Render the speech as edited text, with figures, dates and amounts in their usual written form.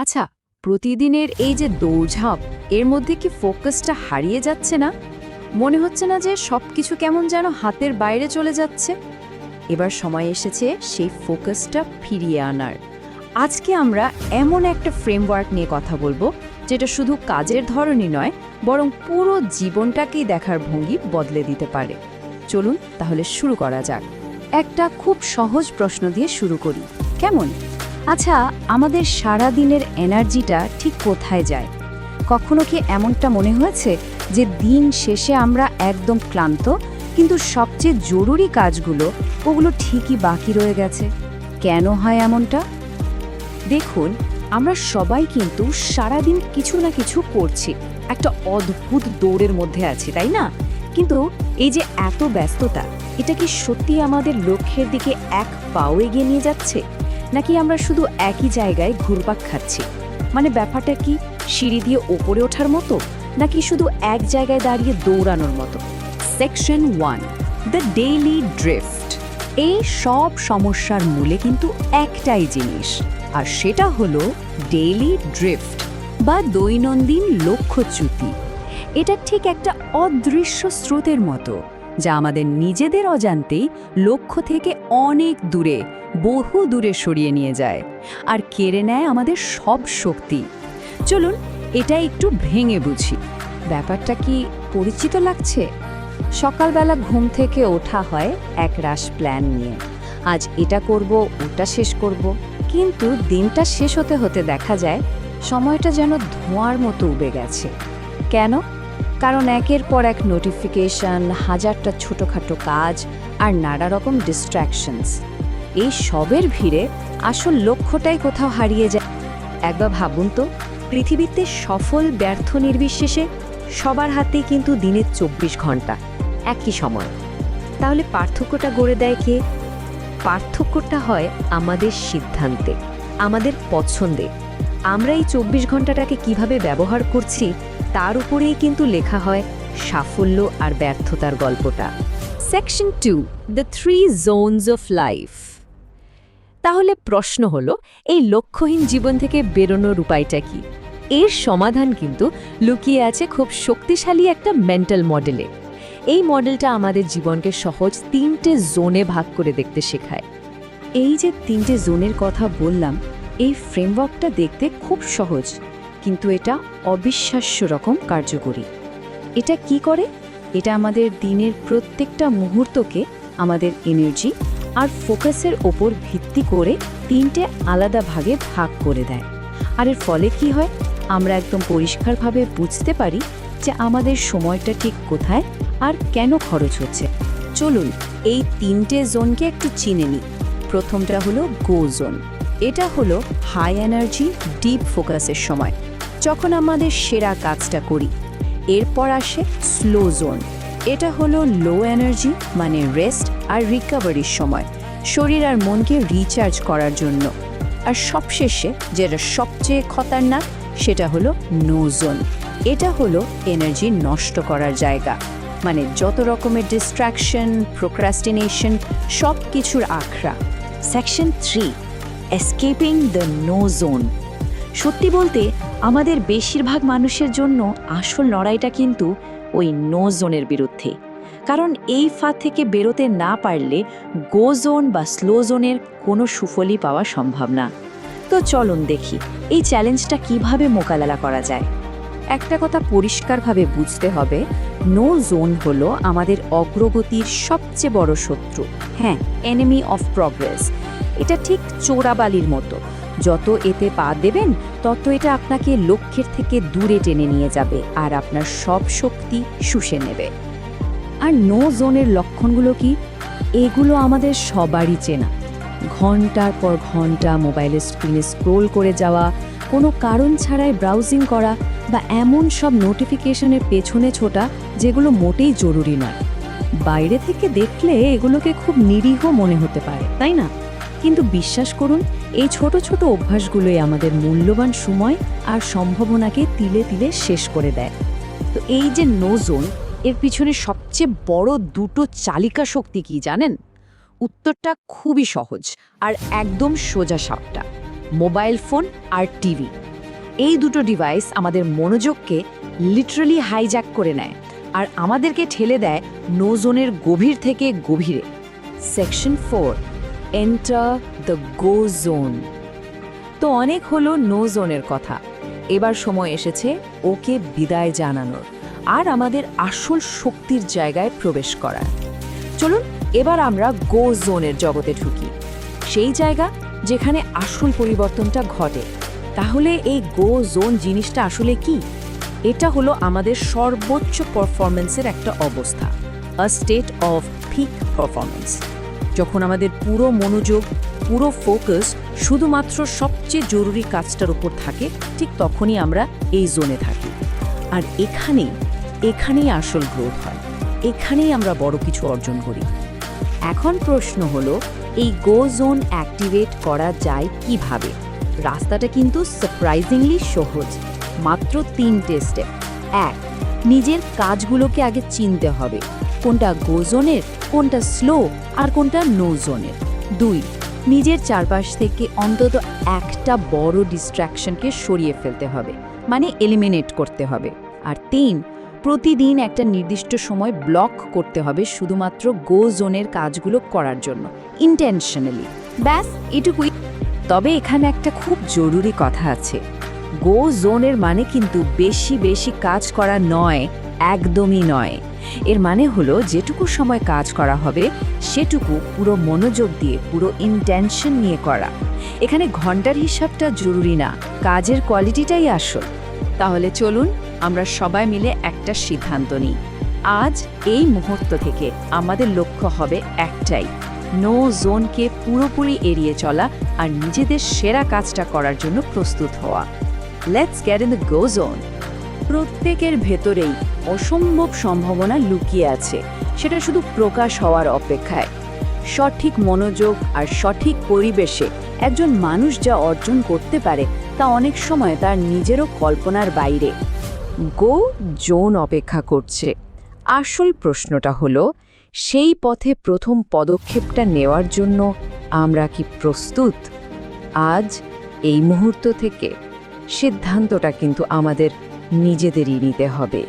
আচ্ছা, প্রতিদিনের এই যে দৌড়ঝাঁপ, এর মধ্যে কি ফোকাসটা হারিয়ে যাচ্ছে না? মনে হচ্ছে না যে সবকিছু কেমন যেন হাতের বাইরে চলে যাচ্ছে? এবার সময় এসেছে সেই ফোকাসটা ফিরিয়ে আনার। আজকে আমরা এমন একটা ফ্রেমওয়ার্ক নিয়ে কথা বলবো যেটা শুধু কাজের ধরনই নয়, বরং পুরো জীবনটাকেই দেখার ভঙ্গি বদলে দিতে পারে। চলুন তাহলে শুরু করা যাক। একটা খুব সহজ প্রশ্ন দিয়ে শুরু করি, কেমন? আচ্ছা, আমাদের সারা দিনের এনার্জিটা ঠিক কোথায় যায়? কখনো কি এমনটা মনে হয়েছে যে দিন শেষে আমরা একদম ক্লান্ত, কিন্তু সবচেয়ে জরুরি কাজগুলো ওগুলো ঠিকই বাকি রয়ে গেছে? কেন হয় এমনটা? দেখুন, আমরা সবাই কিন্তু সারাদিন কিছু না কিছু করছি, একটা অদ্ভুত দৌড়ের মধ্যে আছি, তাই না? কিন্তু এই যে এত ব্যস্ততা, এটা কি সত্যি আমাদের লক্ষ্যের দিকে এক পাও এগিয়ে নিয়ে যাচ্ছে, নাকি আমরা শুধু একই জায়গায় ঘুরপাক খাচ্ছি? মানে ব্যাপারটা কি সিঁড়ি দিয়ে ওপরে ওঠার মতো, নাকি শুধু এক জায়গায় দাঁড়িয়ে দৌড়ানোর মতো? Section 1, the daily drift. এই সব সমস্যার মূলে কিন্তু একটাই জিনিস, আর সেটা হলো ডেইলি ড্রিফট বা দৈনন্দিন লক্ষ্যচ্যুতি। এটা ঠিক একটা অদৃশ্য স্রোতের মতো, যা আমাদের নিজেদের অজান্তেই লক্ষ্য থেকে অনেক দূরে, বহু দূরে সরিয়ে নিয়ে যায় আর কেড়ে নেয় আমাদের সব শক্তি। চলুন এটা একটু ভেঙে বুঝি। ব্যাপারটা কি পরিচিত লাগছে? সকালবেলা ঘুম থেকে ওঠা হয় এক রাশ প্ল্যান নিয়ে, আজ এটা করব, ওটা শেষ করব, কিন্তু দিনটা শেষ হতে হতে দেখা যায় সময়টা যেন ধোঁয়ার মতো উবে গেছে। কেন? কারণ একের পর এক নোটিফিকেশন, হাজারটা ছোটোখাটো কাজ আর নানা রকম ডিস্ট্র্যাকশনস, এই সবের ভিড়ে আসল লক্ষ্যটাই কোথাও হারিয়ে যায়। একবার ভাবুন তো, পৃথিবীতে সফল ব্যর্থ নির্বিশেষে সবার হাতেই কিন্তু দিনের 24 ঘন্টা, একই সময়। তাহলে পার্থক্যটা গড়ে দেয় কে? পার্থক্যটা হয় আমাদের সিদ্ধান্তে, আমাদের পছন্দে। আমরা এই 24 ঘন্টাটাকে কিভাবে ব্যবহার করছি তার উপরেই কিন্তু লেখা হয় সাফল্য আর ব্যর্থতার গল্পটা। Section 2, the 3 Jones of life. তাহলে প্রশ্ন হলো, এই লক্ষ্যহীন জীবন থেকে বেরোনোর উপায়টা কি? এর সমাধান কিন্তু লুকিয়ে আছে খুব শক্তিশালী একটা মেন্টাল মডেলে। এই মডেলটা আমাদের জীবনকে সহজ 3টে জোনে ভাগ করে দেখতে শেখায়। এই যে 3টে জোনের কথা বললাম, এই ফ্রেমওয়ার্কটা দেখতে খুব সহজ, কিন্তু এটা অবিশ্বাস্য রকম কার্যকরী। এটা কি করে? এটা আমাদের দিনের প্রত্যেকটা মুহূর্তকে আমাদের এনার্জি আর ফোকাসের ওপর ভিত্তি করে 3টে আলাদা ভাগে ভাগ করে দেয়। আর এর ফলে কি হয়? আমরা একদম পরিষ্কারভাবে বুঝতে পারি যে আমাদের সময়টা ঠিক কোথায় আর কেন খরচ হচ্ছে। চলুন এই 3টে জোনকে একটু চিনে নিই। প্রথমটা হলো গো জোন। এটা হলো হাই এনার্জি ডিপ ফোকাসের সময়, যখন আমাদের সেরা কাজটা করি। এরপর আসে স্লো জোন। এটা হলো লো এনার্জি, মানে রেস্ট আর রিকভারির সময়, শরীর আর মনকে রিচার্জ করার জন্য। আর সবশেষে যেটা সবচেয়ে খতরনাক, সেটা হলো নো জোন। এটা হলো এনার্জি নষ্ট করার জায়গা, মানে যত রকমের ডিস্ট্র্যাকশন, প্রোক্রাস্টিনেশন, সব কিছুর আখড়া। Section 3, escaping the no zone. সত্যি বলতে আমাদের বেশিরভাগ মানুষের জন্য আসল লড়াইটা কিন্তু ওই নো জোনের বিরুদ্ধে। কারণ এই ফাঁদ থেকে বেরোতে না পারলে গো জোন বা স্লো জোনের কোনো সুফলই পাওয়া সম্ভব না। তো চলুন দেখি এই চ্যালেঞ্জটা কিভাবে মোকাবেলা করা যায়। একটা কথা পরিষ্কারভাবে বুঝতে হবে, নো জোন হলো আমাদের অগ্রগতির সবচেয়ে বড় শত্রু। হ্যাঁ, এনিমি অফ প্রগ্রেস। এটা ঠিক চোরাবালির মতো, যত এতে পা দেবেন তত এটা আপনাকে লক্ষ্যের থেকে দূরে টেনে নিয়ে যাবে আর আপনার সব শক্তি শুষে নেবে। আর নো জোনের লক্ষণগুলো কি? এগুলো আমাদের সবারই চেনা। ঘন্টার পর ঘন্টা মোবাইলের স্ক্রিনে স্ক্রোল করে যাওয়া, কোনো কারণ ছাড়াই ব্রাউজিং করা, বা এমন সব নোটিফিকেশনের পেছনে ছোটা যেগুলো মোটেই জরুরি নয়। বাইরে থেকে দেখলে এগুলোকে খুব নিরীহ মনে হতে পারে, তাই না? কিন্তু বিশ্বাস করুন, এই ছোট ছোট অভ্যাসগুলোই আমাদের মূল্যবান সময় আর সম্ভাবনাকে তিলে তিলে শেষ করে দেয়। তো এই যে নো জোন, এর পিছনে সবচেয়ে বড় দুটো চালিকা শক্তি কি জানেন? উত্তরটা খুবই সহজ আর একদম সোজা সাপটা, মোবাইল ফোন আর টিভি। এই দুটো ডিভাইস আমাদের মনোযোগকে লিটারালি হাইজ্যাক করে নেয় আর আমাদেরকে ঠেলে দেয় নো জোনের গভীর থেকে গভীরে। Section 4, enter the go zone. তো অনেক হলো নো জোনের কথা, এবার সময় এসেছে ওকে বিদায় জানানোর আর আমাদের আসল শক্তির জায়গায় প্রবেশ করার। চলুন এবার আমরা গো জোনের জগতে ঢুকি, সেই জায়গা যেখানে আসল পরিবর্তনটা ঘটে। তাহলে এই গো জোন জিনিসটা আসলে কি? এটা হলো আমাদের সর্বোচ্চ পারফরম্যান্সের একটা অবস্থা, a state of peak performance. যখন আমাদের পুরো মনোযোগ, পুরো ফোকাস শুধুমাত্র সবচেয়ে জরুরি কাজটার উপর থাকে, ঠিক তখনই আমরা এই জোনে থাকি। আর এখানেই আসল গ্রোথ হয়, এখানেই আমরা বড় কিছু অর্জন করি। এখন প্রশ্ন হলো, এই গো জোন অ্যাক্টিভেট করা যায় কিভাবে? রাস্তাটা কিন্তু সারপ্রাইজিংলি সহজ, মাত্র 3টে স্টেপ। 1, নিজের কাজগুলোকে আগে চিনতে হবে, কোনটা গো জোনের, কোনটা স্লো আর কোনটা নো জোনের। 2, নিজের চারপাশ থেকে অন্তত একটা বড় ডিস্ট্র্যাকশনকে সরিয়ে ফেলতে হবে, মানে এলিমিনেট করতে হবে। আর 3, প্রতিদিন একটা নির্দিষ্ট সময় ব্লক করতে হবে শুধুমাত্র গো জোনের কাজগুলো করার জন্য, ইন্টেনশনালি। ব্যাস এটুকুই। তবে এখানে একটা খুব জরুরি কথা আছে, গো জোনের মানে কিন্তু বেশি বেশি কাজ করা নয়, একদমই নয়। এর মানে হলো যেটুকু সময় কাজ করা হবে সেটুকু পুরো মনোযোগ দিয়ে, পুরো ইন্টেনশন নিয়ে করা। এখানে ঘন্টার হিসাবটা জরুরি না, কাজের কোয়ালিটিটাই আসল। তাহলে চলুন আমরা সবাই মিলে একটা সিদ্ধান্ত নিই। আজ এই মুহূর্ত থেকে আমাদের লক্ষ্য হবে একটাই, নো জোনকে পুরোপুরি এড়িয়ে চলা আর নিজেদের সেরা কাজটা করার জন্য প্রস্তুত হওয়া। Let's get in the go zone. প্রত্যেকের ভেতরেই অসম্ভব সম্ভাবনা লুকিয়ে আছে, সেটা শুধু প্রকাশ হওয়ার অপেক্ষায়। সঠিক মনোযোগ আর সঠিক পরিবেশে একজন মানুষ যা অর্জন করতে পারে তা অনেক সময় তার নিজেরও কল্পনার বাইরে। গো জোন অপেক্ষা করছে। আসল প্রশ্নটা হলো, সেই পথে প্রথম পদক্ষেপটা নেওয়ার জন্য আমরা কি প্রস্তুত? আজ এই মুহূর্ত থেকে সিদ্ধান্তটা কিন্তু আমাদের নিজেদেরই নিতে হবে।